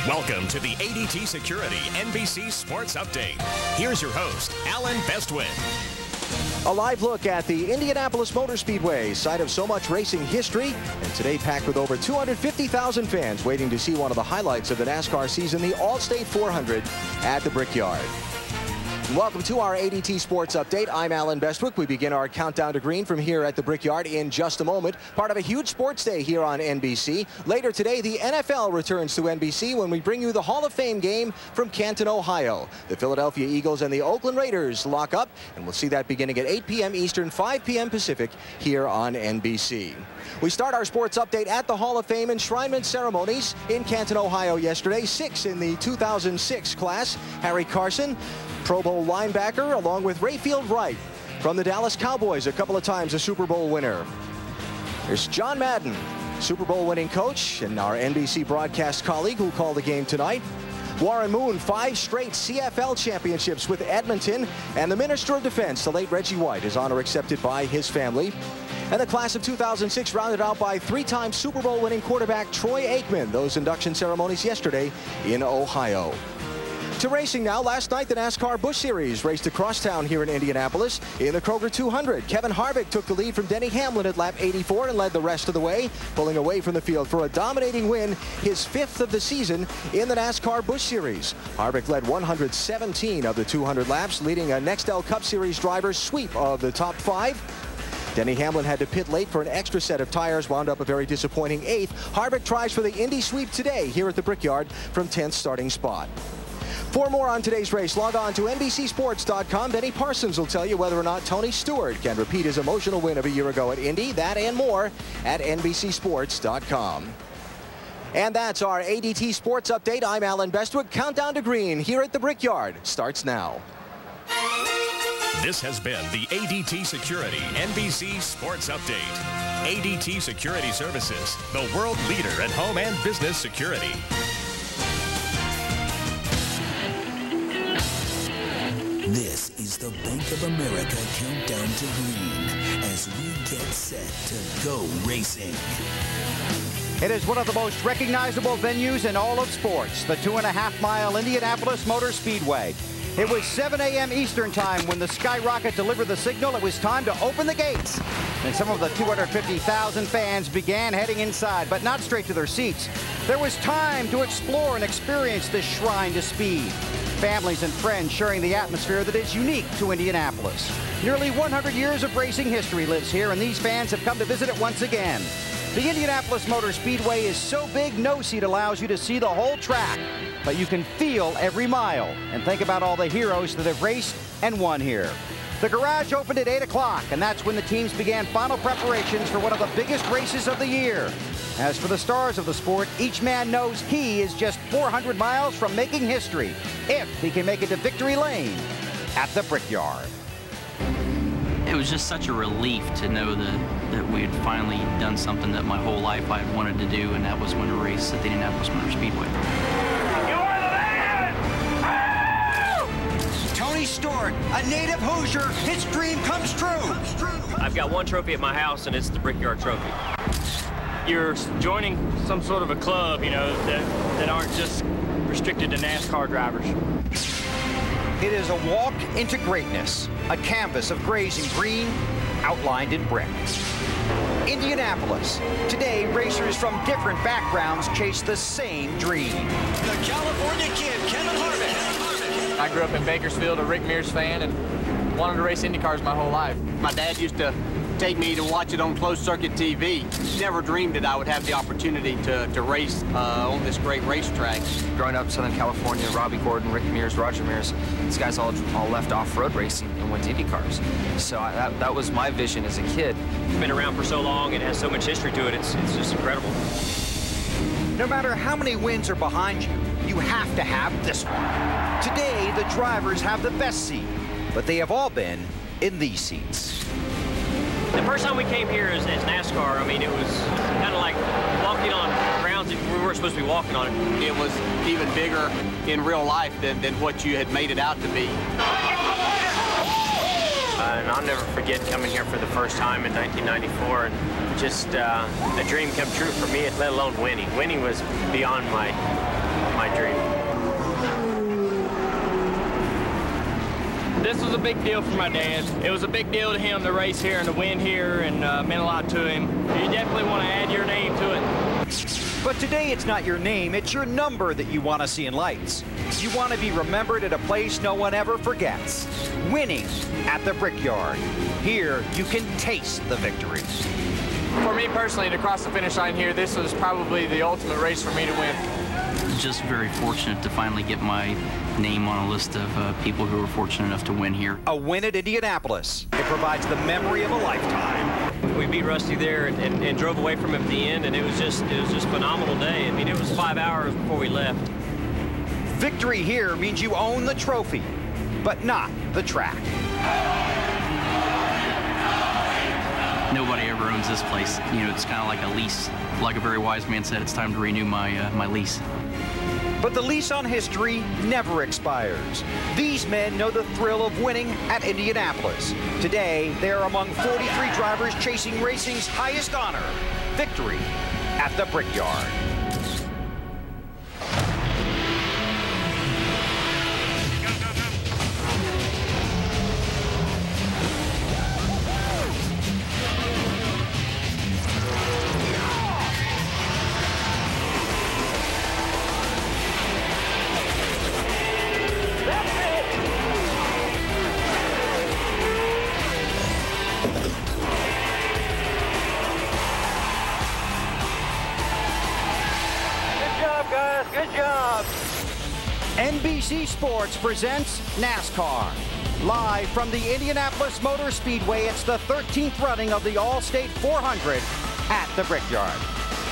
Welcome to the ADT Security NBC Sports Update. Here's your host, Alan Bestwick. A live look at the Indianapolis Motor Speedway, site of so much racing history, and today packed with over 250,000 fans waiting to see one of the highlights of the NASCAR season, the All-State 400 at the Brickyard. Welcome to our ADT Sports Update. I'm Alan Bestwick. We begin our countdown to green from here at the Brickyard in just a moment. Part of a huge sports day here on NBC. Later today, the NFL returns to NBC when we bring you the Hall of Fame game from Canton, Ohio. The Philadelphia Eagles and the Oakland Raiders lock up, and we'll see that beginning at 8 p.m. Eastern, 5 p.m. Pacific here on NBC. We start our sports update at the Hall of Fame enshrinement ceremonies in Canton, Ohio yesterday. 6 in the 2006 class. Harry Carson, Pro Bowl linebacker, along with Rayfield Wright from the Dallas Cowboys, a couple of times a Super Bowl winner. There's John Madden, Super Bowl winning coach, and our NBC broadcast colleague who called the game tonight. Warren Moon, 5 straight CFL championships with Edmonton, and the Minister of Defense, the late Reggie White, his honor accepted by his family. And the class of 2006 rounded out by 3-time Super Bowl winning quarterback Troy Aikman. Those induction ceremonies yesterday in Ohio. To racing now. Last night, the NASCAR Busch Series raced across town here in Indianapolis in the Kroger 200. Kevin Harvick took the lead from Denny Hamlin at lap 84 and led the rest of the way, pulling away from the field for a dominating win, his 5th of the season in the NASCAR Busch Series. Harvick led 117 of the 200 laps, leading a Nextel Cup Series driver's sweep of the top 5. Denny Hamlin had to pit late for an extra set of tires, wound up a very disappointing 8th. Harvick tries for the Indy sweep today here at the Brickyard from 10th starting spot. For more on today's race, log on to NBCSports.com. Benny Parsons will tell you whether or not Tony Stewart can repeat his emotional win of a year ago at Indy. That and more at NBCSports.com. And that's our ADT Sports Update. I'm Alan Bestwick. Countdown to green here at the Brickyard starts now. This has been the ADT Security NBC Sports Update. ADT Security Services, the world leader in home and business security. This is the Bank of America Countdown to Green as we get set to go racing. It is one of the most recognizable venues in all of sports, the 2.5-mile Indianapolis Motor Speedway. It was 7 a.m. Eastern time when the Skyrocket delivered the signal it was time to open the gates. And some of the 250,000 fans began heading inside, but not straight to their seats. There was time to explore and experience this shrine to speed. Families and friends sharing the atmosphere that is unique to Indianapolis. Nearly 100 years of racing history lives here, and these fans have come to visit it once again. The Indianapolis Motor Speedway is so big, no seat allows you to see the whole track, but you can feel every mile and think about all the heroes that have raced and won here. The garage opened at 8 o'clock, and that's when the teams began final preparations for one of the biggest races of the year. As for the stars of the sport, each man knows he is just 400 miles from making history, if he can make it to victory lane at the Brickyard. It was just such a relief to know that we had finally done something that my whole life I had wanted to do, and that was win a race at the Indianapolis Motor Speedway. Tony Stewart, a native Hoosier, his dream comes true. I've got one trophy at my house, and it's the Brickyard trophy. You're joining some sort of a club, you know, that aren't just restricted to NASCAR drivers. It is a walk into greatness, a canvas of grays and green outlined in brick. Indianapolis. Today, racers from different backgrounds chase the same dream. The California kid, Kevin Harvick. I grew up in Bakersfield, a Rick Mears fan, and wanted to race Indy cars my whole life. My dad used to take me to watch it on closed-circuit TV. Never dreamed that I would have the opportunity to race on this great racetrack. Growing up in Southern California, Robbie Gordon, Rick Mears, Roger Mears, these guys all left off-road racing and went to Indy cars. So that was my vision as a kid. It's been around for so long and has so much history to it, it's just incredible. No matter how many wins are behind you, you have to have this one. Today, the drivers have the best seat, but they have all been in these seats. The first time we came here as NASCAR, I mean, it was kind of like walking on grounds that we weren't supposed to be walking on. It was even bigger in real life than what you had made it out to be. And I'll never forget coming here for the first time in 1994 and just a dream come true for me, let alone winning. Winning was beyond my dream. This was a big deal for my dad. It was a big deal to him to race here and to win here, and meant a lot to him. You definitely want to add your name to it. But today it's not your name, it's your number that you want to see in lights. You want to be remembered at a place no one ever forgets. Winning at the Brickyard. Here you can taste the victory. For me personally, to cross the finish line here, this was probably the ultimate race for me to win. Just very fortunate to finally get my name on a list of people who were fortunate enough to win here. A win at Indianapolis. It provides the memory of a lifetime. We beat Rusty there and drove away from him at the end, and it was just a phenomenal day. I mean, it was 5 hours before we left. Victory here means you own the trophy, but not the track. Nobody ever owns this place. You know, it's kind of like a lease. Like a very wise man said, it's time to renew my lease. But the lease on history never expires. These men know the thrill of winning at Indianapolis. Today, they are among 43 drivers chasing racing's highest honor, victory at the Brickyard. Good job. NBC Sports presents NASCAR. Live from the Indianapolis Motor Speedway, it's the 13th running of the All-State 400 at the Brickyard.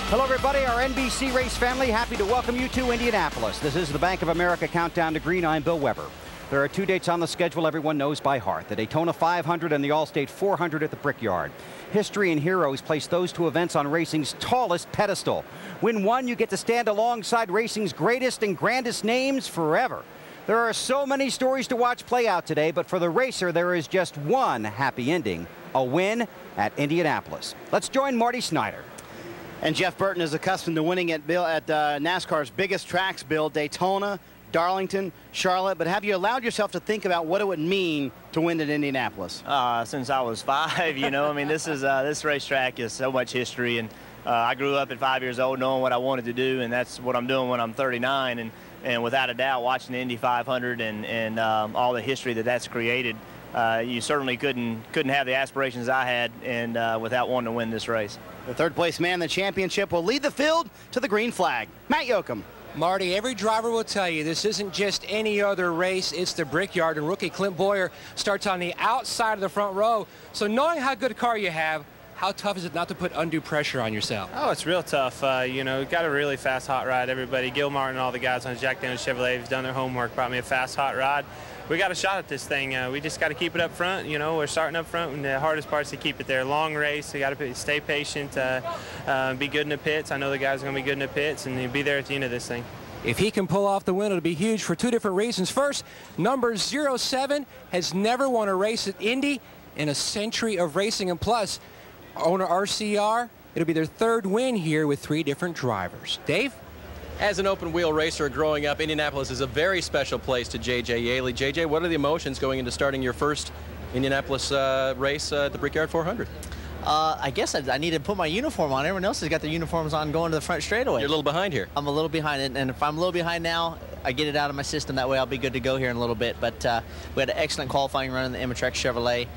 Hello, everybody. Our NBC race family, happy to welcome you to Indianapolis. This is the Bank of America Countdown to Green. I'm Bill Weber. There are 2 dates on the schedule everyone knows by heart, the Daytona 500 and the All-State 400 at the Brickyard. History and heroes place those two events on racing's tallest pedestal. Win one, you get to stand alongside racing's greatest and grandest names forever. There are so many stories to watch play out today, but for the racer, there is just one happy ending, a win at Indianapolis. Let's join Marty Snyder. And Jeff Burton is accustomed to winning at NASCAR's biggest tracks, Bill, Daytona, Darlington, Charlotte, but have you allowed yourself to think about what it would mean to win at Indianapolis? Since I was 5, you know, I mean, this racetrack is so much history, and I grew up at 5 years old knowing what I wanted to do, and that's what I'm doing when I'm 39, and without a doubt, watching the Indy 500 and all the history that's created, you certainly couldn't have the aspirations I had and without wanting to win this race. The third place man in the championship will lead the field to the green flag. Matt Yoakum. Marty, every driver will tell you this isn't just any other race, it's the Brickyard, and rookie Clint Boyer starts on the outside of the front row. So knowing how good a car you have, how tough is it not to put undue pressure on yourself? Oh, it's real tough. You know, got a really fast hot rod. Everybody, Gil Martin and all the guys on Jack Daniels Chevrolet have done their homework, brought me a fast hot rod. We got a shot at this thing. We just got to keep it up front. You know, we're starting up front, and the hardest part is to keep it there. Long race, you got to stay patient, be good in the pits. I know the guys are going to be good in the pits, and be there at the end of this thing. If he can pull off the win, it'll be huge for 2 different reasons. First, number 07 has never won a race at Indy in a century of racing, and plus, owner RCR, it'll be their 3rd win here with 3 different drivers. Dave? As an open-wheel racer growing up, Indianapolis is a very special place to J.J. Yaley. J.J., what are the emotions going into starting your first Indianapolis race at the Brickyard 400? I guess I need to put my uniform on. Everyone else has got their uniforms on going to the front straightaway. You're a little behind here. I'm a little behind, and if I'm a little behind now, I get it out of my system. That way I'll be good to go here in a little bit. But we had an excellent qualifying run in the Imatrack Chevrolet.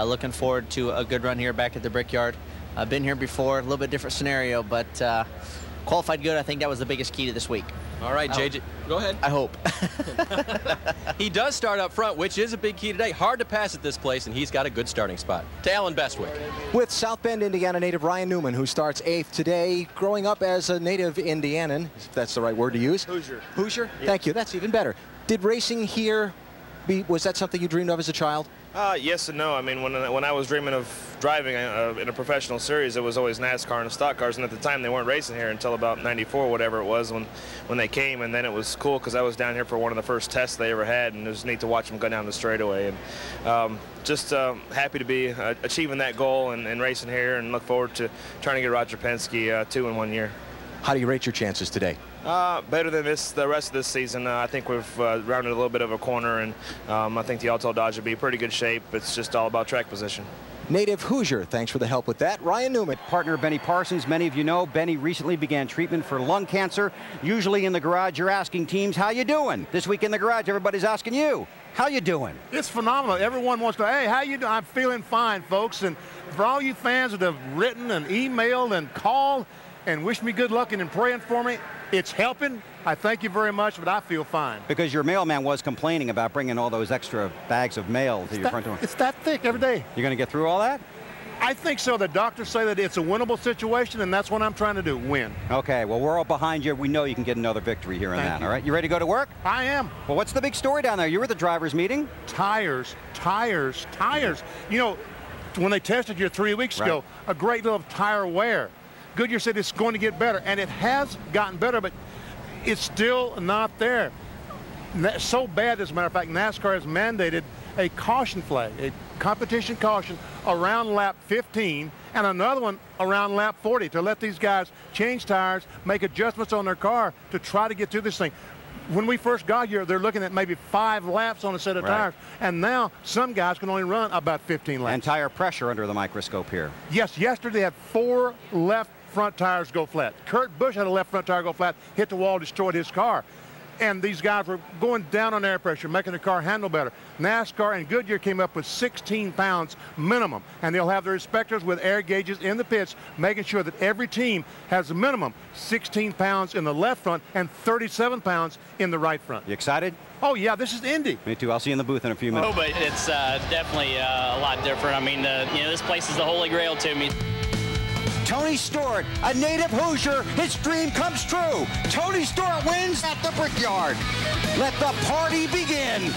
Looking forward to a good run here back at the Brickyard. I've been here before, a little bit different scenario, but qualified good. I think that was the biggest key to this week. All right, JJ, go ahead. I hope. He does start up front, which is a big key today. Hard to pass at this place, and he's got a good starting spot. To Alan Bestwick. With South Bend, Indiana native Ryan Newman, who starts 8th today, growing up as a native Indianan, if that's the right word to use. Hoosier. Hoosier? Yeah. Thank you. That's even better. Did racing here Was that something you dreamed of as a child? Yes and no. I mean, when I was dreaming of driving in a professional series, it was always NASCAR and stock cars, and at the time they weren't racing here until about '94, whatever it was, when they came. And then it was cool because I was down here for one of the first tests they ever had, and it was neat to watch them go down the straightaway. And just happy to be achieving that goal and racing here, and look forward to trying to get Roger Penske 2 in 1 year. How do you rate your chances today? Better than the rest of this season. I think we've rounded a little bit of a corner, and I think the Alto Dodge will be in pretty good shape. It's just all about track position. Native Hoosier, thanks for the help with that. Ryan Newman. Partner Benny Parsons. Many of you know Benny recently began treatment for lung cancer. Usually in the garage, you're asking teams, how you doing? This week in the garage, everybody's asking you, how you doing? It's phenomenal. Everyone wants to, hey, how you doing? I'm feeling fine, folks. And for all you fans that have written and emailed and called and wished me good luck and praying for me, it's helping. I thank you very much, but I feel fine. Because your mailman was complaining about bringing all those extra bags of mail to your front door. It's that thick every day. You're going to get through all that? I think so. The doctors say that it's a winnable situation, and that's what I'm trying to do, win. Okay, well, we're all behind you. We know you can get another victory here and that, all right? You ready to go to work? I am. Well, what's the big story down there? You were at the drivers' meeting. Tires, tires, tires. You know, when they tested you 3 weeks ago, a great deal of tire wear. Goodyear said it's going to get better, and it has gotten better, but it's still not there. So bad, as a matter of fact, NASCAR has mandated a caution flag, a competition caution around lap 15 and another one around lap 40 to let these guys change tires, make adjustments on their car to try to get through this thing. When we first got here, they're looking at maybe 5 laps on a set of tires, and now some guys can only run about 15 laps. And tire pressure under the microscope here. Yes, yesterday they had 4 left front tires go flat. Kurt Busch had a left front tire go flat, hit the wall, destroyed his car. And these guys were going down on air pressure, making the car handle better. NASCAR and Goodyear came up with 16 pounds minimum, and they'll have their inspectors with air gauges in the pits, making sure that every team has a minimum 16 pounds in the left front and 37 pounds in the right front. You excited? Oh, yeah, this is Indy. Me too. I'll see you in the booth in a few minutes. Oh, but it's definitely a lot different. I mean, you know, this place is the holy grail to me. Tony Stewart, a native Hoosier, his dream comes true. Tony Stewart wins at the Brickyard. Let the party begin.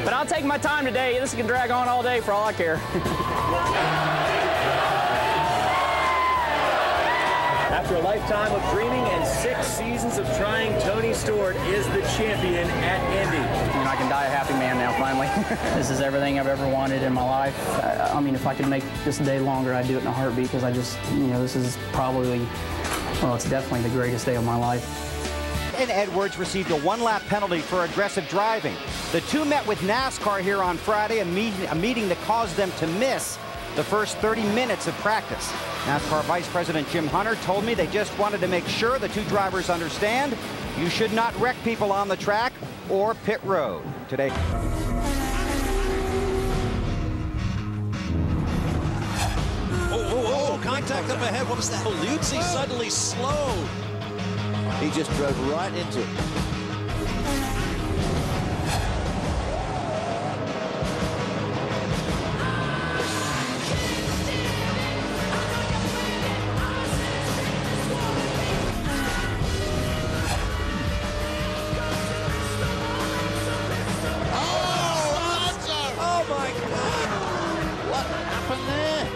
But I'll take my time today. This can drag on all day for all I care. After a lifetime of dreaming and 6 seasons of trying, Tony Stewart is the champion at Indy. You know, I can die a happy man now, finally. This is everything I've ever wanted in my life. I mean, if I could make this day longer, I'd do it in a heartbeat, because I just, you know, this is probably, well, it's definitely the greatest day of my life. And Edwards received a 1-lap penalty for aggressive driving. The two met with NASCAR here on Friday, a meeting that caused them to miss the first 30 minutes of practice. NASCAR Vice President Jim Hunter told me they just wanted to make sure the two drivers understand you should not wreck people on the track or pit road. Today. Oh, contact up ahead. What was that? Liuzzi suddenly slowed. He just drove right into it. Oh my God! What happened there?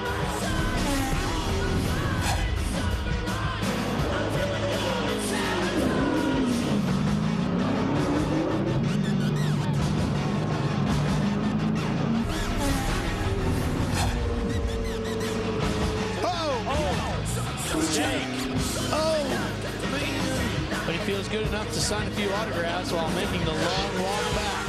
But he feels good enough to sign a few autographs while making the long walk back.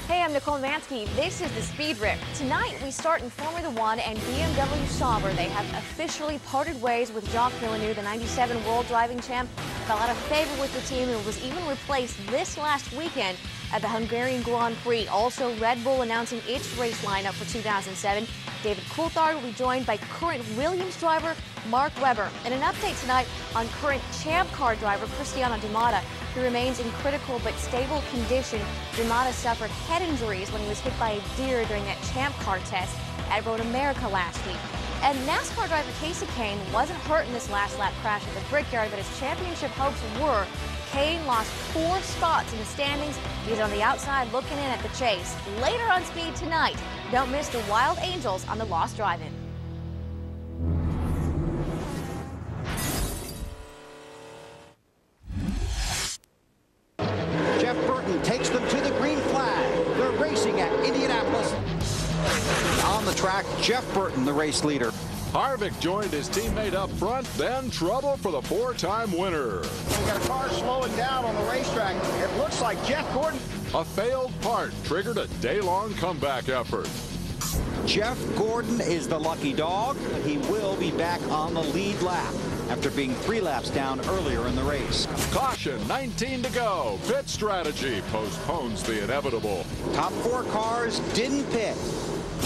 Hey, I'm Nicole Mansky. This is the Speed Rip. Tonight we start in Formula One and BMW Sauber. They have officially parted ways with Jacques Villeneuve, the '97 World Driving Champ, fell out of favor with the team and was even replaced this last weekend at the Hungarian Grand Prix. Also, Red Bull announcing its race lineup for 2007. David Coulthard will be joined by current Williams driver Mark Webber. And an update tonight on current Champ Car driver Cristiano D'Amata, who remains in critical but stable condition. D'Amata suffered head injuries when he was hit by a deer during that Champ Car test at Road America last week. And NASCAR driver Casey Kane wasn't hurt in this last lap crash at the Brickyard, but his championship hopes were. Kane lost 4 spots in the standings. He's on the outside looking in at the chase. Later on Speed tonight, don't miss the Wild Angels on the Lost Drive-In. Jeff Burton takes them to the green flag. They're racing at Indianapolis. On the track, Jeff Burton, the race leader. Harvick joined his teammate up front, then trouble for the 4-time winner. We got a car slowing down on the racetrack. It looks like Jeff Gordon. A failed part triggered a day-long comeback effort. Jeff Gordon is the lucky dog, but he will be back on the lead lap after being 3 laps down earlier in the race. Caution, 19 to go. Pit strategy postpones the inevitable. Top 4 cars didn't pit.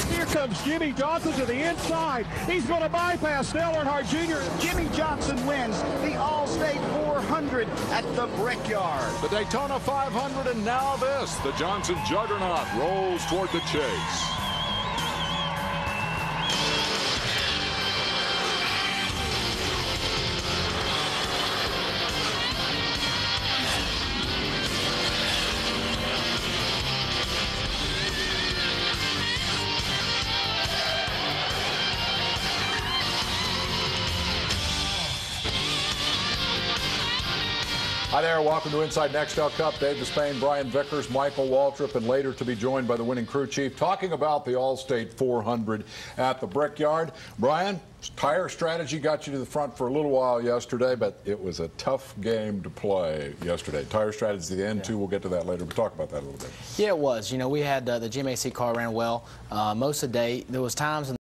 Here comes Jimmy Johnson to the inside. He's going to bypass Dale Earnhardt Jr. Jimmy Johnson wins the All-State 400 at the Brickyard. The Daytona 500 and now this. The Johnson juggernaut rolls toward the chase. Hi there, welcome to Inside NASCAR Cup. Dave Despain, Brian Vickers, Michael Waltrip, and later to be joined by the winning crew chief, talking about the All-State 400 at the Brickyard. Brian, tire strategy got you to the front for a little while yesterday, but it was a tough game to play yesterday. Tire strategy at the end, too. We'll get to that later. We'll talk about that a little bit. Yeah, it was. You know, we had the GMAC car ran well most of the day. There was times